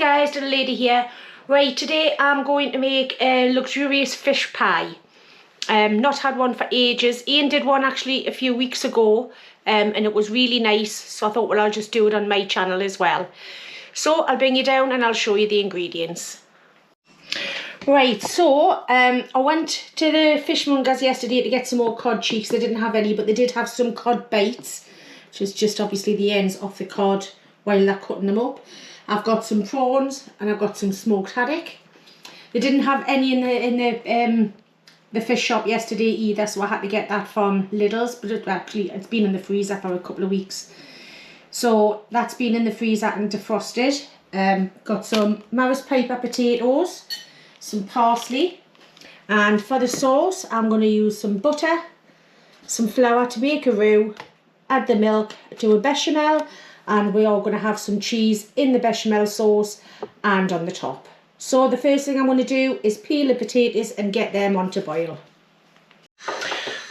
guys, Little Lady here. Right, today I'm going to make a luxurious fish pie. Not had one for ages. Ian did one actually a few weeks ago and it was really nice, so I thought, well, I'll just do it on my channel as well. So I'll bring you down and I'll show you the ingredients. Right, so I went to the fishmongers yesterday to get some more cod cheeks. They didn't have any, but they did have some cod bites, which is just obviously the ends off the cod while they're cutting them up. I've got some prawns and I've got some smoked haddock. They didn't have any in the fish shop yesterday either, so I had to get that from Lidl's, but it's been in the freezer for a couple of weeks. So that's been in the freezer and defrosted. Got some Maris Piper potatoes, some parsley, and for the sauce I'm going to use some butter, some flour to make a roux, add the milk, do a bechamel, and we are going to have some cheese in the bechamel sauce and on the top. So the first thing I'm going to do is peel the potatoes and get them on to boil.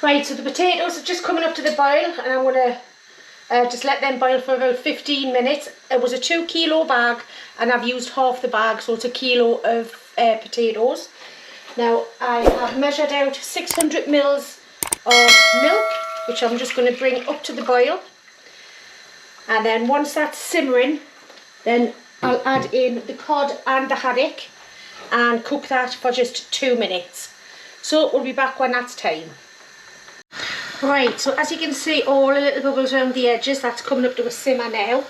Right, so the potatoes are just coming up to the boil and I'm going to just let them boil for about 15 minutes. It was a 2 kilo bag and I've used half the bag, so it's a kilo of potatoes. Now I have measured out 600 mils of milk, which I'm just going to bring up to the boil. And then once that's simmering, then I'll add in the cod and the haddock and cook that for just 2 minutes. So we'll be back when that's time. Right, so as you can see, all the little bubbles around the edges, that's coming up to a simmer now.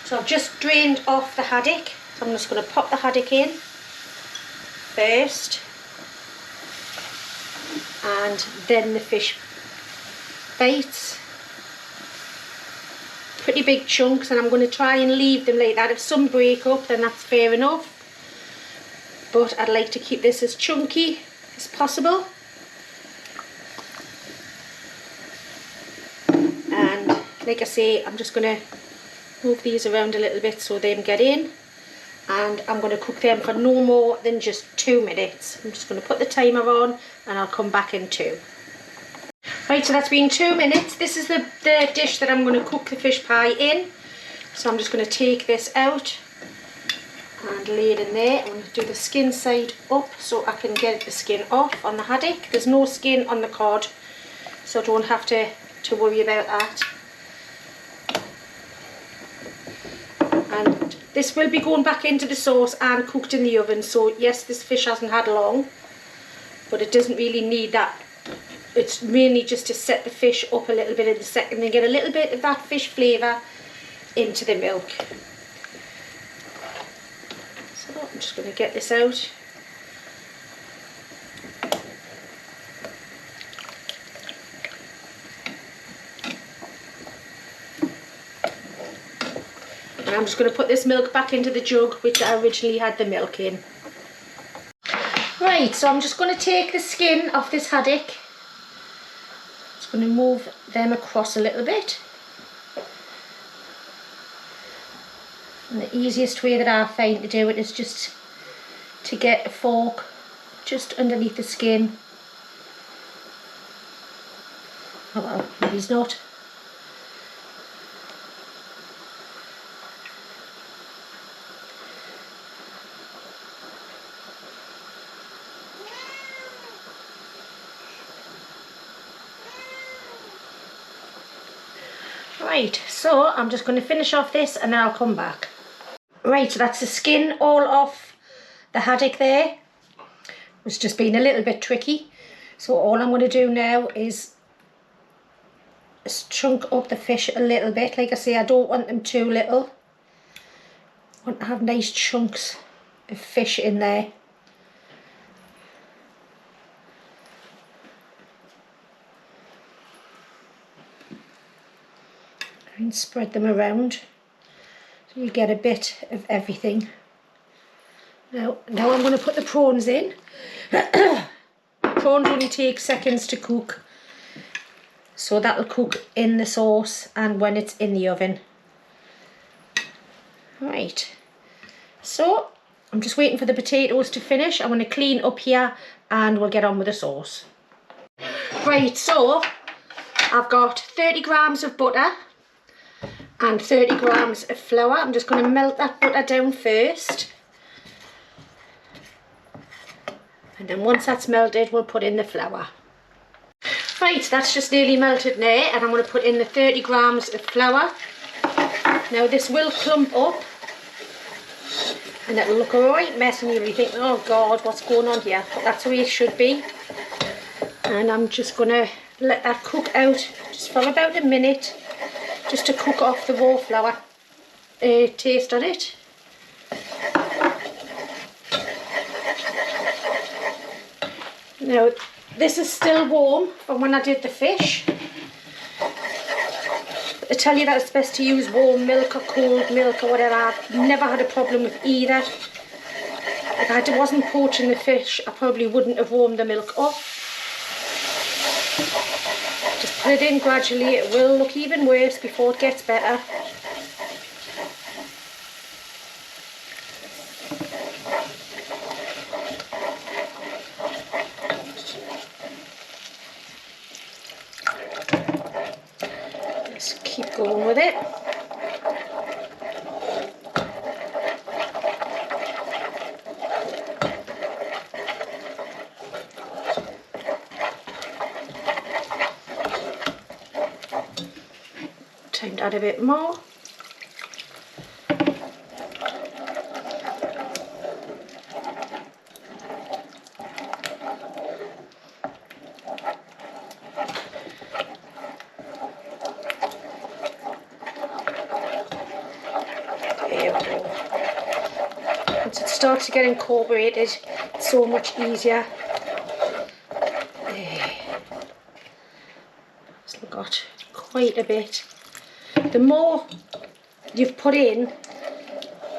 So I've just drained off the haddock. So I'm just going to pop the haddock in first, and then the fish bites. Pretty big chunks, and I'm going to try and leave them like that. If some break up, then that's fair enough, but I'd like to keep this as chunky as possible. And like I say, I'm just going to move these around a little bit so they get in, and I'm going to cook them for no more than just 2 minutes. I'm just going to put the timer on and I'll come back in 2. Right, so that's been 2 minutes. This is the dish that I'm going to cook the fish pie in. So I'm just going to take this out and lay it in there. I'm going to do the skin side up so I can get the skin off on the haddock. There's no skin on the cod, so I don't have to worry about that. And this will be going back into the sauce and cooked in the oven. So yes, this fish hasn't had long, but it doesn't really need that. It's mainly just to set the fish up a little bit in the second and get a little bit of that fish flavour into the milk. So I'm just going to get this out. And I'm just going to put this milk back into the jug which I originally had the milk in. Right, so I'm just going to take the skin off this haddock. I'm going to move them across a little bit. And the easiest way that I find to do it is just to get a fork just underneath the skin. Oh well, maybe it's not. Right, so I'm just going to finish off this and then I'll come back. Right, so that's the skin all off the haddock there. It's just been a little bit tricky. So all I'm going to do now is chunk up the fish a little bit. Like I say, I don't want them too little. I want to have nice chunks of fish in there. And spread them around so you get a bit of everything. Now I'm going to put the prawns in. Prawns only take seconds to cook, so that'll cook in the sauce and when it's in the oven. Right, so I'm just waiting for the potatoes to finish. I'm going to clean up here and we'll get on with the sauce. Right, so I've got 30 grams of butter and 30 grams of flour. I'm just going to melt that butter down first. And then once that's melted, we'll put in the flour. Right, that's just nearly melted now, and I'm going to put in the 30 grams of flour. Now this will clump up and it'll look a right mess, and you'll be thinking, oh God, what's going on here? But that's the way it should be. And I'm just going to let that cook out just for about a minute, just to cook off the raw flour taste on it. Now this is still warm from when I did the fish. I tell you that it's best to use warm milk or cold milk or whatever. I've never had a problem with either. If I wasn't poaching the fish, I probably wouldn't have warmed the milk up. Just put it in gradually. It will look even worse before it gets better. Just keep going with it. Time to add a bit more. There we go. Once it starts to get incorporated, it's so much easier. Still got quite a bit. The more you've put in,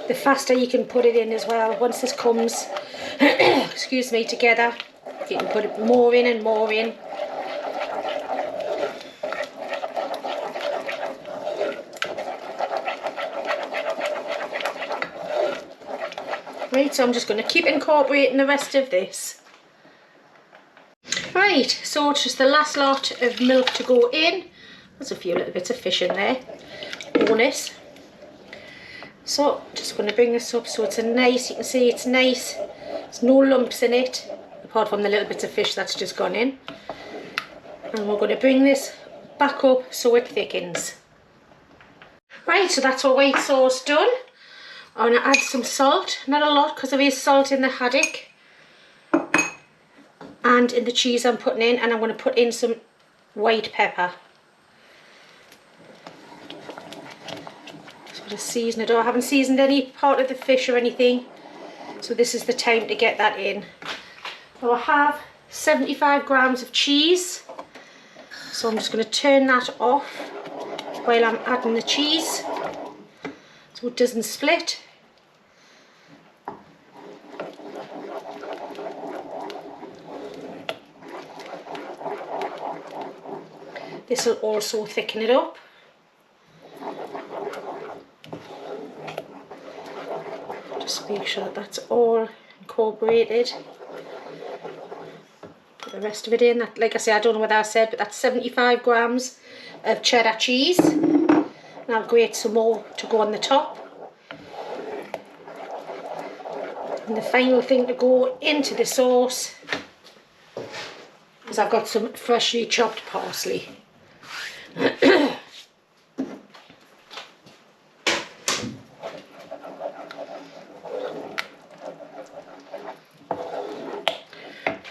the faster you can put it in as well. Once this comes, excuse me, together, you can put more in and more in. Right, so I'm just going to keep incorporating the rest of this. Right, so it's just the last lot of milk to go in. There's a few little bits of fish in there. Bonus. So just going to bring this up so it's a nice, you can see it's nice. There's no lumps in it, apart from the little bits of fish that's just gone in. And we're going to bring this back up so it thickens. Right, so that's our white sauce done. I'm going to add some salt, not a lot because there is salt in the haddock and in the cheese I'm putting in, and I'm going to put in some white pepper. So just season it. I haven't seasoned any part of the fish or anything, so this is the time to get that in. So I have 75 grams of cheese, so I'm just going to turn that off while I'm adding the cheese so it doesn't split. This will also thicken it up. Just make sure that that's all incorporated. Put the rest of it in. That, like I say, I don't know whether I said, but that's 75 grams of cheddar cheese. And I'll grate some more to go on the top. And the final thing to go into the sauce is I've got some freshly chopped parsley.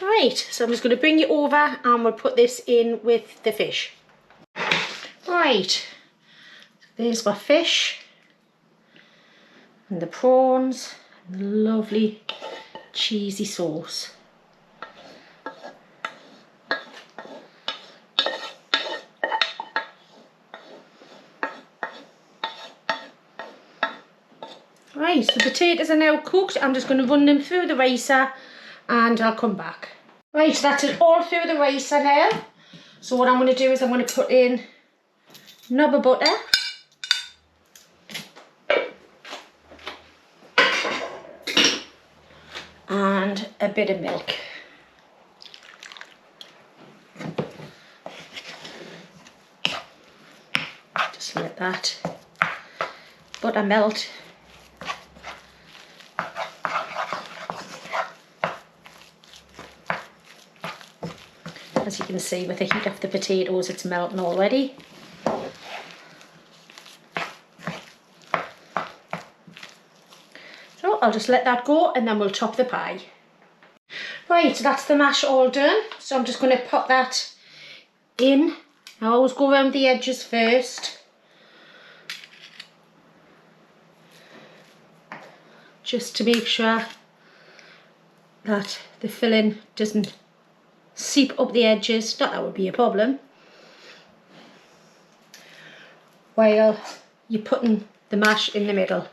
Right, so I'm just going to bring you over and we'll put this in with the fish. Right, so there's my fish and the prawns and the lovely cheesy sauce. Right, so the potatoes are now cooked. I'm just going to run them through the ricer and I'll come back. Right, so that's it all through the ricer now. So what I'm going to do is I'm going to put in a knob of butter. And a bit of milk. Just let that butter melt. As you can see with the heat of the potatoes, it's melting already. So I'll just let that go and then we'll top the pie. Right, so that's the mash all done. So I'm just going to pop that in. I always go around the edges first. Just to make sure that the filling doesn't seep up the edges. Not that would be a problem. While you're putting the mash in the middle.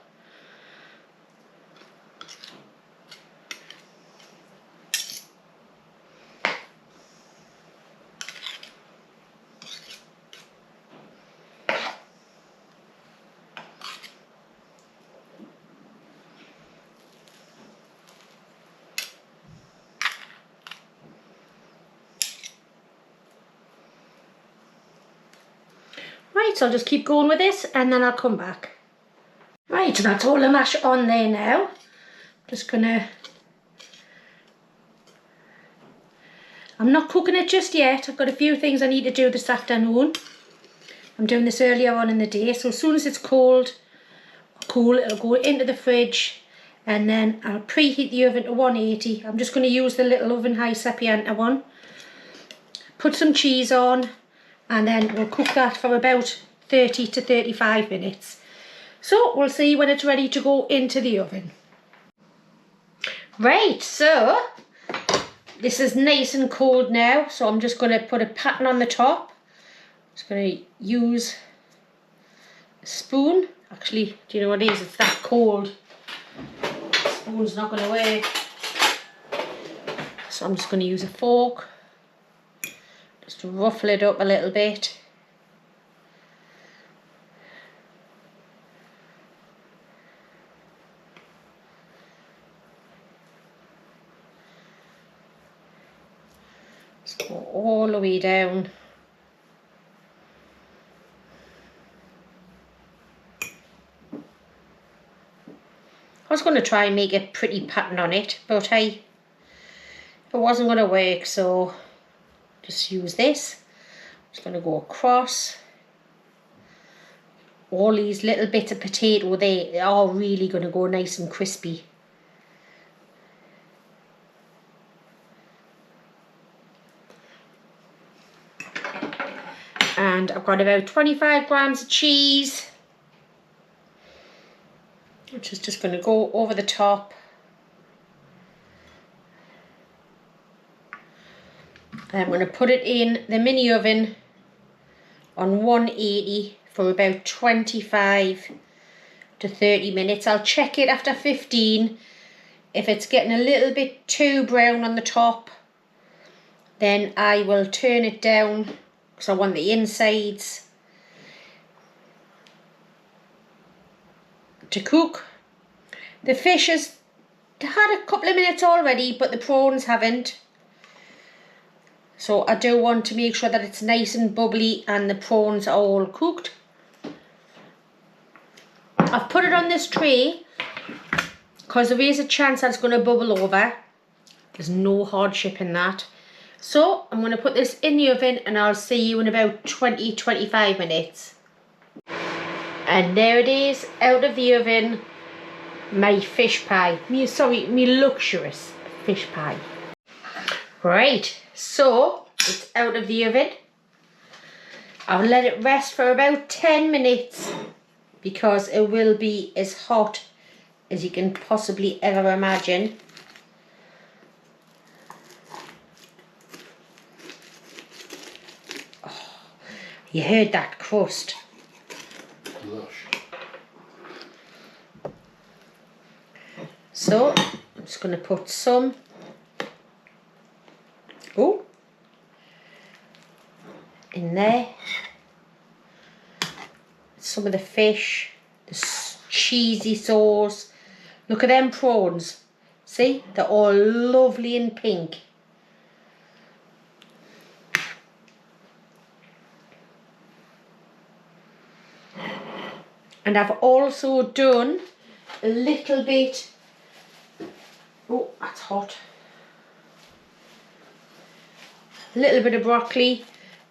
Right, so I'll just keep going with this and then I'll come back. Right, so that's all the mash on there now. Just gonna... I'm not cooking it just yet. I've got a few things I need to do this afternoon. I'm doing this earlier on in the day, so as soon as it's cool, it'll go into the fridge and then I'll preheat the oven to 180. I'm just going to use the little oven high Sapienta one. Put some cheese on and then we'll cook that for about 30 to 35 minutes. So we'll see when it's ready to go into the oven. Right, so this is nice and cold now, so I'm just going to put a pattern on the top. Just going to use a spoon. Actually, do you know what it is? It's that cold. The spoon's not going to work. So I'm just going to use a fork. Just to ruffle it up a little bit. Just go all the way down. I was going to try and make a pretty pattern on it, but it wasn't going to work, so just use this. I'm just going to go across. All these little bits of potato, they are really going to go nice and crispy. And I've got about 25 grams of cheese, which is just going to go over the top. I'm going to put it in the mini oven on 180 for about 25 to 30 minutes. I'll check it after 15. If it's getting a little bit too brown on the top, then I will turn it down because I want the insides to cook. The fish has had a couple of minutes already, but the prawns haven't. So I do want to make sure that it's nice and bubbly and the prawns are all cooked. I've put it on this tray because there is a chance that it's going to bubble over. There's no hardship in that. So I'm going to put this in the oven and I'll see you in about 20-25 minutes. And there it is, out of the oven, my fish pie. My luxurious fish pie. Right, so it's out of the oven. I'll let it rest for about 10 minutes because it will be as hot as you can possibly ever imagine. Oh, you heard that crust. Lush. So I'm just going to put some in there. Some of the fish, the cheesy sauce. Look at them prawns. See, they're all lovely and pink. And I've also done a little bit, oh, that's hot. a little bit of broccoli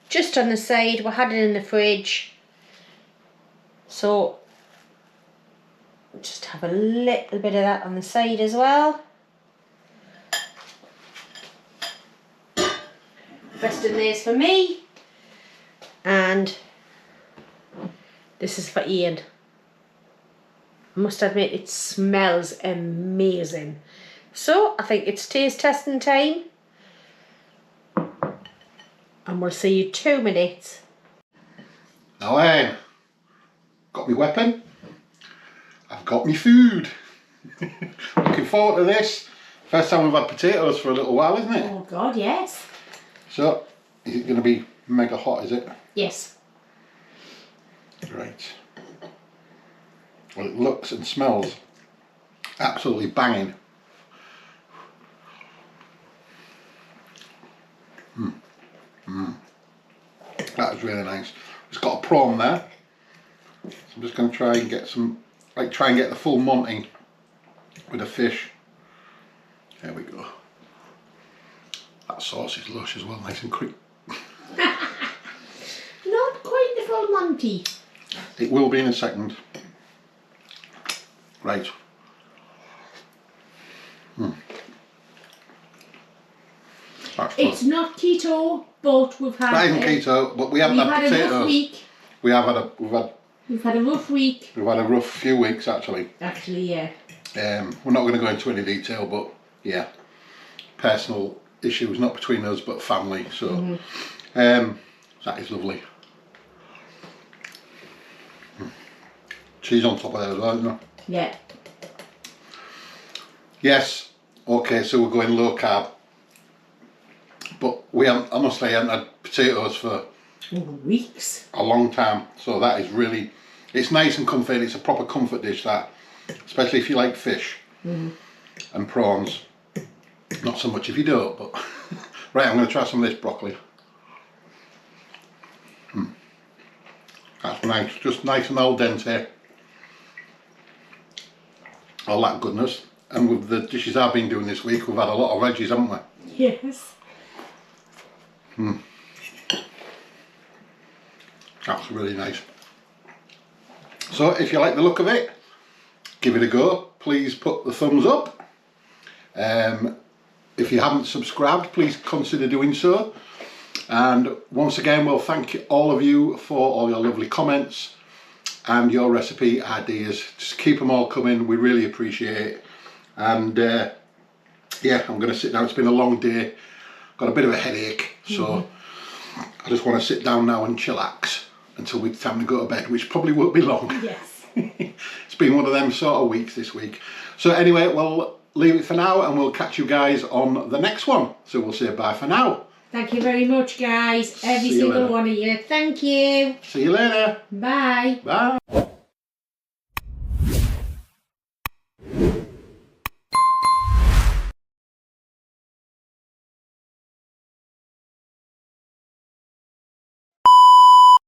just on the side. We had it in the fridge, so just have a little bit of that on the side as well. Rest of this for me, and this is for Ian. I must admit, it smells amazing. So I think it's taste testing time, and we'll see you 2 minutes. Now got me weapon, I've got me food. Looking forward to this. First time we've had potatoes for a little while, isn't it? Oh God, yes. So, is it going to be mega hot, is it? Yes. Right. Well, it looks and smells absolutely banging. That is really nice. It's got a prawn there. So I'm just going to try and get some, try and get the full Monty with a fish. There we go. That sauce is lush as well, nice and creamy. Not quite the full Monty. It will be in a second. Right. That's good. It's not keto, but we've had. That isn't keto, but we haven't had a potatoes. rough week. We've had a rough week. We've had a rough few weeks actually. Actually, yeah. We're not going to go into any detail, but yeah, personal issues, not between us but family. So that is lovely. Cheese on top of there as well, isn't there? Yeah. Yes. Okay, so we're going low carb, but I must say, I haven't had potatoes for Weeks. a long time. So that is really, it's nice and comfy. It's a proper comfort dish, that, especially if you like fish and prawns. Not so much if you don't, but right, I'm going to try some of this broccoli. That's nice, just nice and al dente. All that goodness. And with the dishes I've been doing this week, we've had a lot of veggies, haven't we? Yes. That's really nice. So if you like the look of it, give it a go. Please put the thumbs up. If you haven't subscribed, please consider doing so. And once again, we'll thank all of you for all your lovely comments and your recipe ideas. Just keep them all coming. We really appreciate it. And yeah, I'm going to sit down. It's been a long day. Got a bit of a headache, so I just want to sit down now and chillax until it's time to go to bed, which probably won't be long. Yes. It's been one of them sort of weeks this week. So anyway, we'll leave it for now and we'll catch you guys on the next one. So we'll say bye for now. Thank you very much, guys. Every See you single later. one of you. Thank you. See you later. Bye. Bye.